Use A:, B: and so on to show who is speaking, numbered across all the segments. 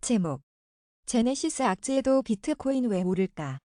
A: 제목. 제네시스 악재에도 비트코인 왜 오를까?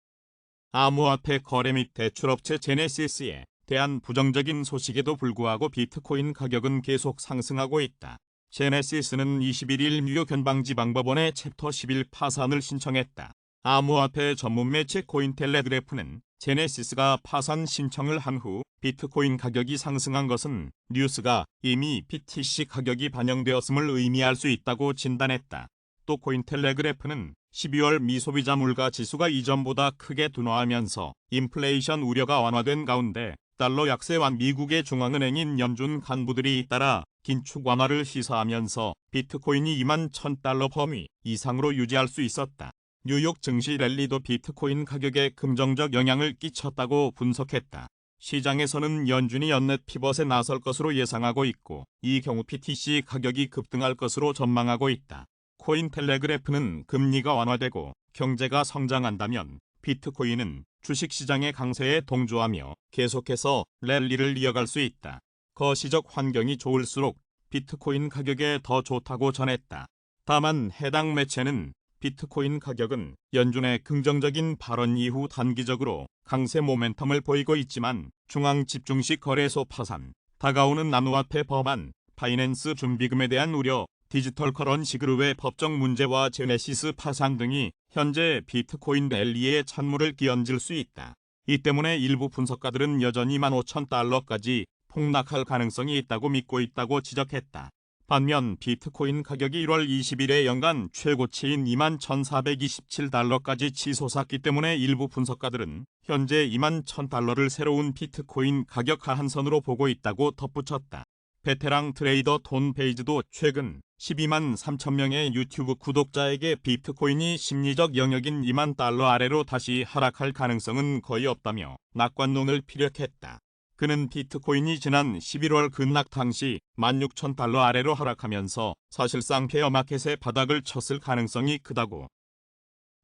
B: 암호화폐 거래 및 대출업체 제네시스에 대한 부정적인 소식에도 불구하고 비트코인 가격은 계속 상승하고 있다. 제네시스는 21일 뉴욕 연방지방법원에 챕터 11 파산을 신청했다. 암호화폐 전문 매체 코인텔레그래프는 제네시스가 파산 신청을 한 후 비트코인 가격이 상승한 것은 뉴스가 이미 BTC 가격이 반영되었음을 의미할 수 있다고 진단했다. 또 코인텔레그래프는 12월 미소비자 물가 지수가 이전보다 크게 둔화하면서 인플레이션 우려가 완화된 가운데 달러 약세와 미국의 중앙은행인 연준 간부들이 잇따라 긴축 완화를 시사하면서 비트코인이 2만 1,000달러 범위 이상으로 유지할 수 있었다. 뉴욕 증시 랠리도 비트코인 가격에 긍정적 영향을 끼쳤다고 분석했다. 시장에서는 연준이 연넷 피벗에 나설 것으로 예상하고 있고 이 경우 BTC 가격이 급등할 것으로 전망하고 있다. 코인텔레그래프는 금리가 완화되고 경제가 성장한다면 비트코인은 주식시장의 강세에 동조하며 계속해서 랠리를 이어갈 수 있다. 거시적 환경이 좋을수록 비트코인 가격에 더 좋다고 전했다. 다만 해당 매체는 비트코인 가격은 연준의 긍정적인 발언 이후 단기적으로 강세 모멘텀을 보이고 있지만 중앙집중식 거래소 파산, 다가오는 암호화폐 법안, 파이낸스 준비금에 대한 우려, 디지털 커런시 그룹의 법적 문제와 제네시스 파산 등이 현재 비트코인 랠리에 찬물을 끼얹을 수 있다. 이 때문에 일부 분석가들은 여전히 15,000달러까지 폭락할 가능성이 있다고 믿고 있다고 지적했다. 반면 비트코인 가격이 1월 20일에 연간 최고치인 21,427달러까지 치솟았기 때문에 일부 분석가들은 현재 21,000달러를 새로운 비트코인 가격 하한선으로 보고 있다고 덧붙였다. 베테랑 트레이더 돈 페이지도 최근 12만 3천 명의 유튜브 구독자에게 비트코인이 심리적 영역인 2만 달러 아래로 다시 하락할 가능성은 거의 없다며 낙관론을 피력했다. 그는 비트코인이 지난 11월 급락 당시 16,000달러 아래로 하락하면서 사실상 베어마켓의 바닥을 쳤을 가능성이 크다고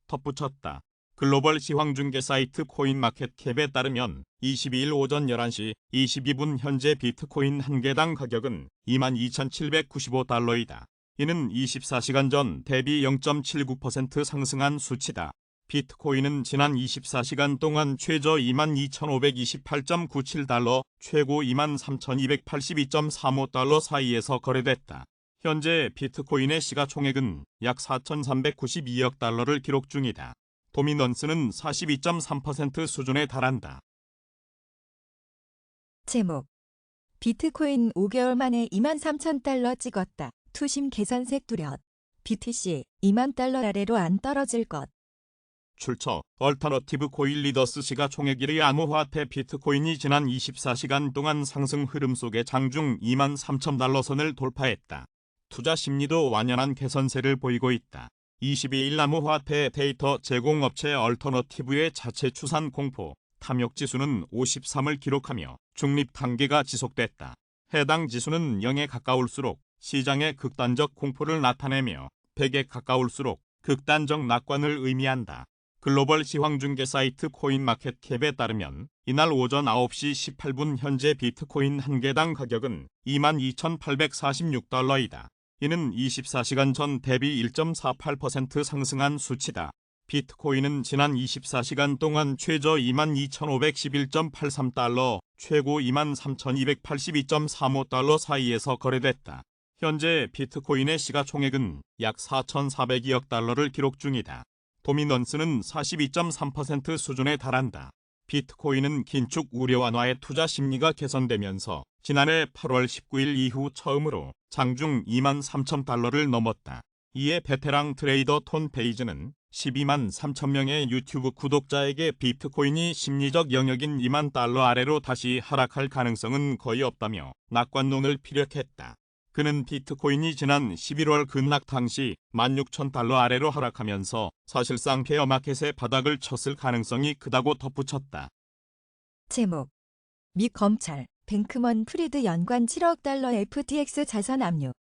B: 덧붙였다. 글로벌 시황중개 사이트 코인마켓캡에 따르면 22일 오전 11시 22분 현재 비트코인 한 개당 가격은 22,795달러이다. 이는 24시간 전 대비 0.79% 상승한 수치다. 비트코인은 지난 24시간 동안 최저 22,528.97달러, 최고 23,282.35달러 사이에서 거래됐다. 현재 비트코인의 시가총액은 약 4,392억 달러를 기록 중이다. 도미넌스는 42.3% 수준에 달한다.
A: 제목. 비트코인 5개월 만에 23,000달러 찍었다. 투심 개선색 뚜렷. BTC 2만 달러 아래로 안 떨어질 것.
B: 출처 얼터너티브 코인 리더스 시가총액 1위 암호화폐 비트코인이 지난 24시간 동안 상승 흐름 속에 장중 23,000달러 선을 돌파했다. 투자 심리도 완연한 개선세를 보이고 있다. 22일 암호화폐 데이터 제공업체 얼터너티브의 자체 추산 공포 탐욕 지수는 53을 기록하며 중립 단계가 지속됐다. 해당 지수는 0에 가까울수록 시장의 극단적 공포를 나타내며 100에 가까울수록 극단적 낙관을 의미한다. 글로벌 시황중개 사이트 코인마켓캡에 따르면 이날 오전 9시 18분 현재 비트코인 한 개당 가격은 22,846달러이다. 이는 24시간 전 대비 1.48% 상승한 수치다. 비트코인은 지난 24시간 동안 최저 22,511.83달러, 최고 23,282.35달러 사이에서 거래됐다. 현재 비트코인의 시가총액은 약 4,400억 달러를 기록 중이다. 도미넌스는 42.3% 수준에 달한다. 비트코인은 긴축 우려 완화의 투자 심리가 개선되면서 지난해 8월 19일 이후 처음으로 장중 23,000달러를 넘었다. 이에 베테랑 트레이더 톤 페이지는 12만 3천 명의 유튜브 구독자에게 비트코인이 심리적 영역인 2만 달러 아래로 다시 하락할 가능성은 거의 없다며 낙관론을 피력했다. 그는 비트코인이 지난 11월 급락 당시 16,000달러 아래로 하락하면서 사실상 베어마켓의 바닥을 쳤을 가능성이 크다고 덧붙였다.
A: 제목. 미 검찰 뱅크먼 프리드 연관 7억 달러 FTX 자산 압류.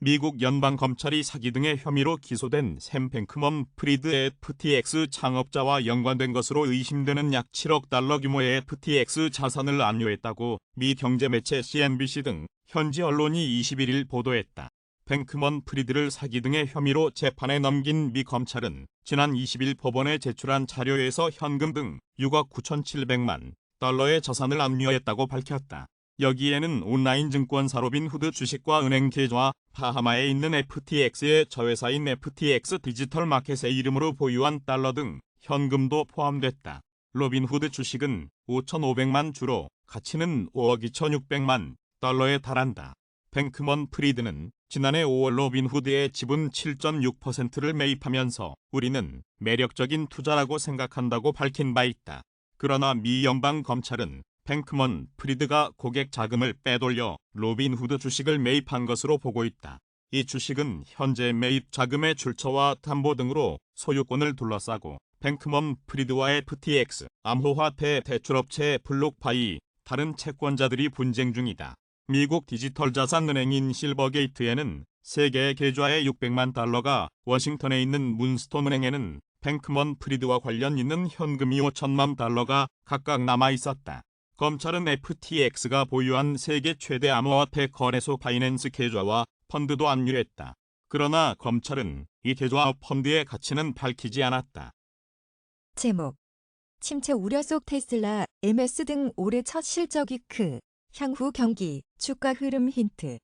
B: 미국 연방검찰이 사기 등의 혐의로 기소된 샘 뱅크먼 프리드 FTX 창업자와 연관된 것으로 의심되는 약 7억 달러 규모의 FTX 자산을 압류했다고 미 경제매체 CNBC 등 현지 언론이 21일 보도했다. 뱅크먼 프리드를 사기 등의 혐의로 재판에 넘긴 미 검찰은 지난 20일 법원에 제출한 자료에서 현금 등 6억 9,700만 달러의 자산을 압류했다고 밝혔다. 여기에는 온라인 증권사 로빈후드 주식과 은행 계좌와 바하마에 있는 FTX의 자회사인 FTX 디지털 마켓의 이름으로 보유한 달러 등 현금도 포함됐다. 로빈후드 주식은 5,500만 주로 가치는 5억 2,600만 달러에 달한다. 뱅크먼 프리드는 지난해 5월 로빈후드의 지분 7.6%를 매입하면서 우리는 매력적인 투자라고 생각한다고 밝힌 바 있다. 그러나 미 연방검찰은 뱅크먼 프리드가 고객 자금을 빼돌려 로빈후드 주식을 매입한 것으로 보고 있다. 이 주식은 현재 매입 자금의 출처와 담보 등으로 소유권을 둘러싸고 뱅크먼 프리드와 FTX, 암호화폐 대출업체 블록파이, 다른 채권자들이 분쟁 중이다. 미국 디지털 자산 은행인 실버게이트에는 3개의 계좌에 600만 달러가, 워싱턴에 있는 문스톤 은행에는 뱅크먼 프리드와 관련 있는 현금이 5천만 달러가 각각 남아 있었다. 검찰은 FTX가 보유한 세계 최대 암호화폐 거래소 바이낸스 계좌와 펀드도 압류했다. 그러나 검찰은 이 계좌와 펀드의 가치는 밝히지 않았다.
A: 제목. 침체 우려 속 테슬라, MS 등 올해 첫 실적이 향후 경기, 주가 흐름 힌트.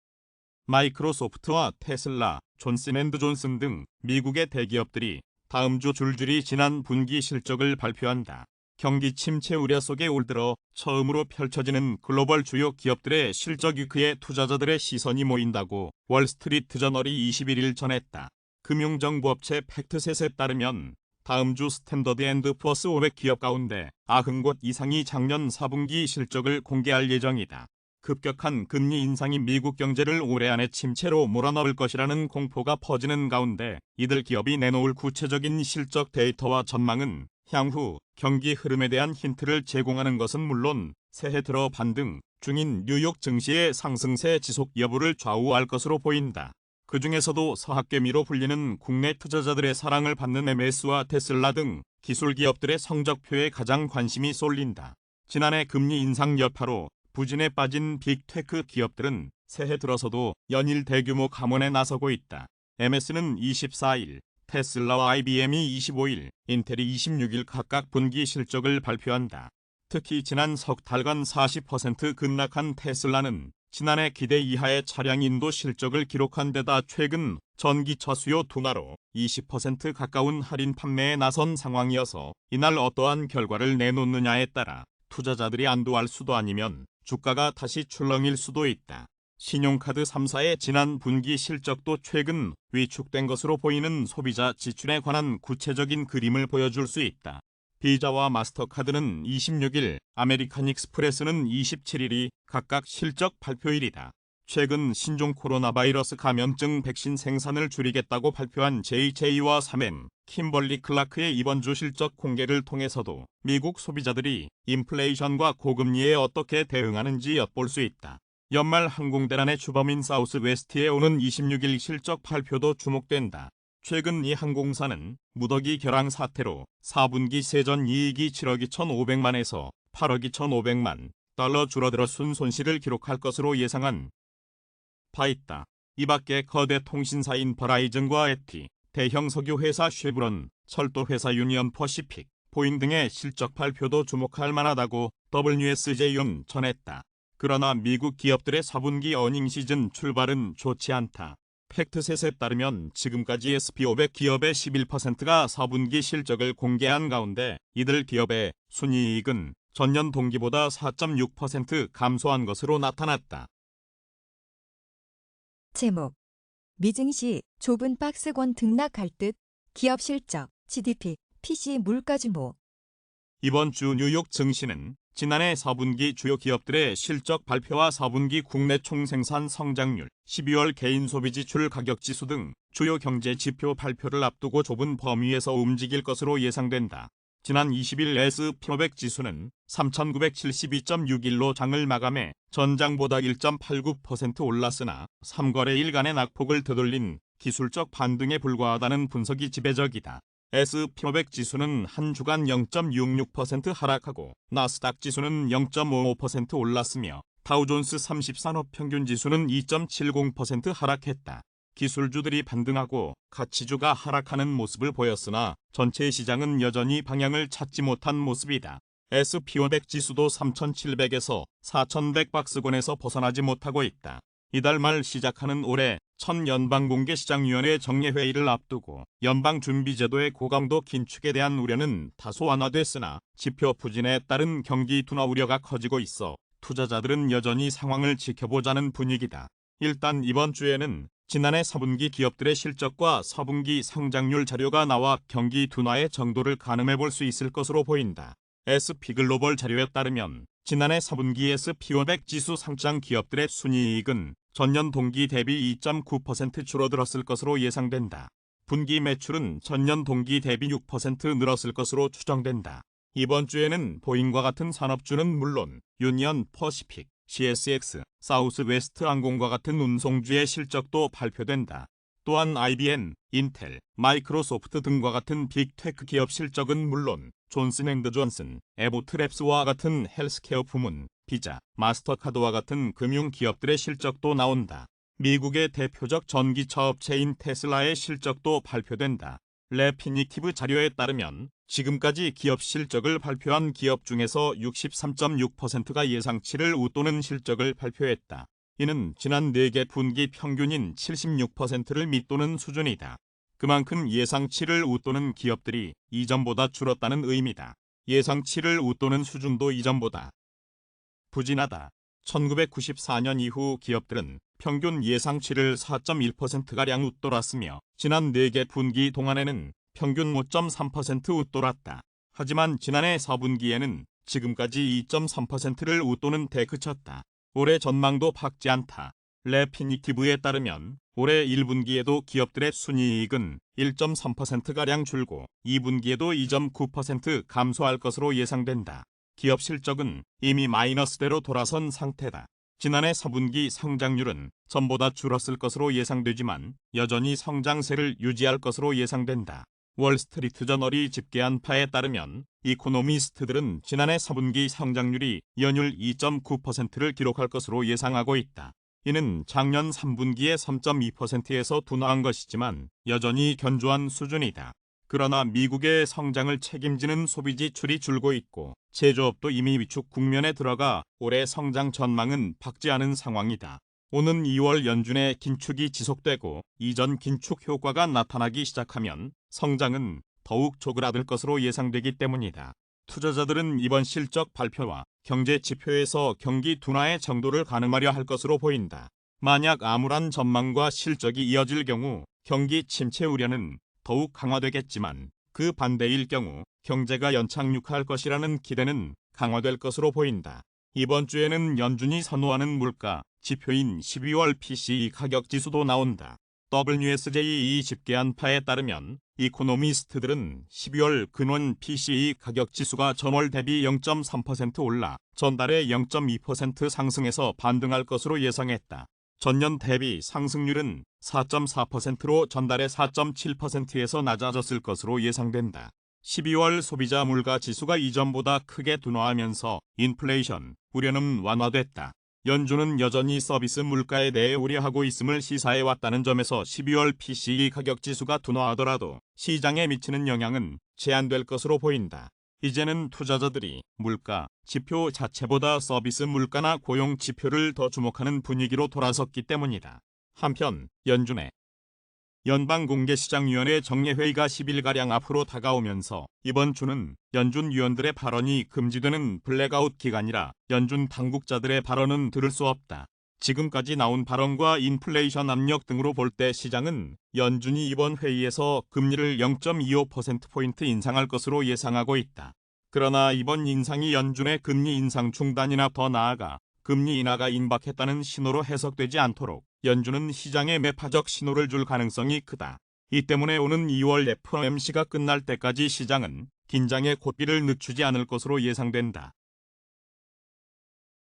B: 마이크로소프트와 테슬라, 존슨앤드존슨 등 미국의 대기업들이 다음 주 줄줄이 지난 분기 실적을 발표한다. 경기 침체 우려 속에 올 들어 처음으로 펼쳐지는 글로벌 주요 기업들의 실적 위크에 투자자들의 시선이 모인다고 월스트리트 저널이 21일 전했다. 금융정보업체 팩트셋에 따르면 다음 주 스탠더드 앤드 푸어스 500 기업 가운데 90곳 이상이 작년 4분기 실적을 공개할 예정이다. 급격한 금리 인상이 미국 경제를 올해 안에 침체로 몰아넣을 것이라는 공포가 퍼지는 가운데 이들 기업이 내놓을 구체적인 실적 데이터와 전망은 향후 경기 흐름에 대한 힌트를 제공하는 것은 물론 새해 들어 반등 중인 뉴욕 증시의 상승세 지속 여부를 좌우할 것으로 보인다. 그 중에서도 서학개미로 불리는 국내 투자자들의 사랑을 받는 MS와 테슬라 등 기술 기업들의 성적표에 가장 관심이 쏠린다. 지난해 금리 인상 여파로 부진에 빠진 빅테크 기업들은 새해 들어서도 연일 대규모 감원에 나서고 있다. MS는 24일, 테슬라와 IBM이 25일, 인텔이 26일 각각 분기 실적을 발표한다. 특히 지난 석 달간 40% 급락한 테슬라는 지난해 기대 이하의 차량 인도 실적을 기록한 데다 최근 전기차 수요 둔화로 20% 가까운 할인 판매에 나선 상황이어서 이날 어떠한 결과를 내놓느냐에 따라 투자자들이 안도할 수도 아니면 주가가 다시 출렁일 수도 있다. 신용카드 3사의 지난 분기 실적도 최근 위축된 것으로 보이는 소비자 지출에 관한 구체적인 그림을 보여줄 수 있다. 비자와 마스터카드는 26일, 아메리칸 익스프레스는 27일이 각각 실적 발표일이다. 최근 신종 코로나 바이러스 감염증 백신 생산을 줄이겠다고 발표한 JJ와 3M, 킴벌리 클라크의 이번 주 실적 공개를 통해서도 미국 소비자들이 인플레이션과 고금리에 어떻게 대응하는지 엿볼 수 있다. 연말 항공대란의 주범인 사우스웨스트에 오는 26일 실적 발표도 주목된다. 최근 이 항공사는 무더기 결항 사태로 4분기 세전 이익이 7억 2,500만에서 8억 2,500만 달러 줄어들어 순손실을 기록할 것으로 예상한 바 있다. 이 밖에 거대 통신사인 버라이즌과 에티, 대형 석유회사 쉐브론, 철도회사 유니언 퍼시픽, 보잉 등의 실적 발표도 주목할 만하다고 WSJ는 전했다. 그러나 미국 기업들의 4분기 어닝 시즌 출발은 좋지 않다. 팩트셋에 따르면 지금까지 SP500 기업의 11%가 4분기 실적을 공개한 가운데 이들 기업의 순이익은 전년 동기보다 4.6% 감소한 것으로 나타났다.
A: 제목. 미증시 좁은 박스권 등락할 듯. 기업 실적, GDP, PC 물가 주목.
B: 이번 주 뉴욕 증시는 지난해 4분기 주요 기업들의 실적 발표와 4분기 국내 총생산 성장률, 12월 개인 소비 지출 가격지수 등 주요 경제 지표 발표를 앞두고 좁은 범위에서 움직일 것으로 예상된다. 지난 20일 S&P500 지수는 3,972.61로 장을 마감해 전장보다 1.89% 올랐으나 3거래일간의 낙폭을 되돌린 기술적 반등에 불과하다는 분석이 지배적이다. S&P500 지수는 한 주간 0.66% 하락하고 나스닥 지수는 0.55% 올랐으며 다우존스 30 산업 평균 지수는 2.70% 하락했다. 기술주들이 반등하고 가치주가 하락하는 모습을 보였으나 전체 시장은 여전히 방향을 찾지 못한 모습이다. S&P500 지수도 3,700에서 4,100박스권에서 벗어나지 못하고 있다. 이달 말 시작하는 올해 첫 연방공개시장위원회 정례회의를 앞두고 연방준비제도의 고강도 긴축에 대한 우려는 다소 완화됐으나 지표 부진에 따른 경기 둔화 우려가 커지고 있어 투자자들은 여전히 상황을 지켜보자는 분위기다. 일단 이번 주에는 지난해 4분기 기업들의 실적과 4분기 성장률 자료가 나와 경기 둔화의 정도를 가늠해 볼 수 있을 것으로 보인다. S&P글로벌 자료에 따르면 지난해 4분기 S&P500 지수 상장 기업들의 순이익은 전년 동기 대비 2.9% 줄어들었을 것으로 예상된다. 분기 매출은 전년 동기 대비 6% 늘었을 것으로 추정된다. 이번 주에는 보잉과 같은 산업주는 물론 유니언 퍼시픽, CSX, 사우스웨스트 항공과 같은 운송주의 실적도 발표된다. 또한 IBM, 인텔, 마이크로소프트 등과 같은 빅테크 기업 실적은 물론 존슨앤드존슨, 에보트랩스와 같은 헬스케어 부문, 비자, 마스터카드와 같은 금융 기업들의 실적도 나온다. 미국의 대표적 전기차 업체인 테슬라의 실적도 발표된다. 레피니티브 자료에 따르면 지금까지 기업 실적을 발표한 기업 중에서 63.6%가 예상치를 웃도는 실적을 발표했다. 이는 지난 4개 분기 평균인 76%를 밑도는 수준이다. 그만큼 예상치를 웃도는 기업들이 이전보다 줄었다는 의미다. 예상치를 웃도는 수준도 이전보다 부진하다. 1994년 이후 기업들은 평균 예상치를 4.1%가량 웃돌았으며 지난 4개 분기 동안에는 평균 5.3% 웃돌았다. 하지만 지난해 4분기에는 지금까지 2.3%를 웃도는 데 그쳤다. 올해 전망도 밝지 않다. 레피니티브에 따르면 올해 1분기에도 기업들의 순이익은 1.3%가량 줄고 2분기에도 2.9% 감소할 것으로 예상된다. 기업 실적은 이미 마이너스대로 돌아선 상태다. 지난해 4분기 성장률은 전보다 줄었을 것으로 예상되지만 여전히 성장세를 유지할 것으로 예상된다. 월스트리트 저널이 집계한 바에 따르면 이코노미스트들은 지난해 4분기 성장률이 연율 2.9%를 기록할 것으로 예상하고 있다. 이는 작년 3분기의 3.2%에서 둔화한 것이지만 여전히 견조한 수준이다. 그러나 미국의 성장을 책임지는 소비 지출이 줄고 있고 제조업도 이미 위축 국면에 들어가 올해 성장 전망은 밝지 않은 상황이다. 오는 2월 연준의 긴축이 지속되고 이전 긴축 효과가 나타나기 시작하면 성장은 더욱 쪼그라들 것으로 예상되기 때문이다. 투자자들은 이번 실적 발표와 경제 지표에서 경기 둔화의 정도를 가늠하려 할 것으로 보인다. 만약 암울한 전망과 실적이 이어질 경우 경기 침체 우려는 더욱 강화되겠지만 그 반대일 경우 경제가 연착륙할 것이라는 기대는 강화될 것으로 보인다. 이번 주에는 연준이 선호하는 물가 지표인 12월 PCE 가격 지수도 나온다. WSJ이 집계한 바에 따르면 이코노미스트들은 12월 근원 PCE 가격 지수가 전월 대비 0.3% 올라 전달에 0.2% 상승해서 반등할 것으로 예상했다. 전년 대비 상승률은 4.4%로 전달의 4.7%에서 낮아졌을 것으로 예상된다. 12월 소비자 물가 지수가 이전보다 크게 둔화하면서 인플레이션 우려는 완화됐다. 연준은 여전히 서비스 물가에 대해 우려하고 있음을 시사해왔다는 점에서 12월 PCE 가격 지수가 둔화하더라도 시장에 미치는 영향은 제한될 것으로 보인다. 이제는 투자자들이 물가 지표 자체보다 서비스 물가나 고용 지표를 더 주목하는 분위기로 돌아섰기 때문이다. 한편 연준의 연방공개시장위원회 정례회의가 10일가량 앞으로 다가오면서 이번 주는 연준 위원들의 발언이 금지되는 블랙아웃 기간이라 연준 당국자들의 발언은 들을 수 없다. 지금까지 나온 발언과 인플레이션 압력 등으로 볼 때 시장은 연준이 이번 회의에서 금리를 0.25%포인트 인상할 것으로 예상하고 있다. 그러나 이번 인상이 연준의 금리 인상 중단이나 더 나아가 금리 인하가 임박했다는 신호로 해석되지 않도록 연준은 시장에 매파적 신호를 줄 가능성이 크다. 이 때문에 오는 2월 FOMC가 끝날 때까지 시장은 긴장의 고삐를 늦추지 않을 것으로 예상된다.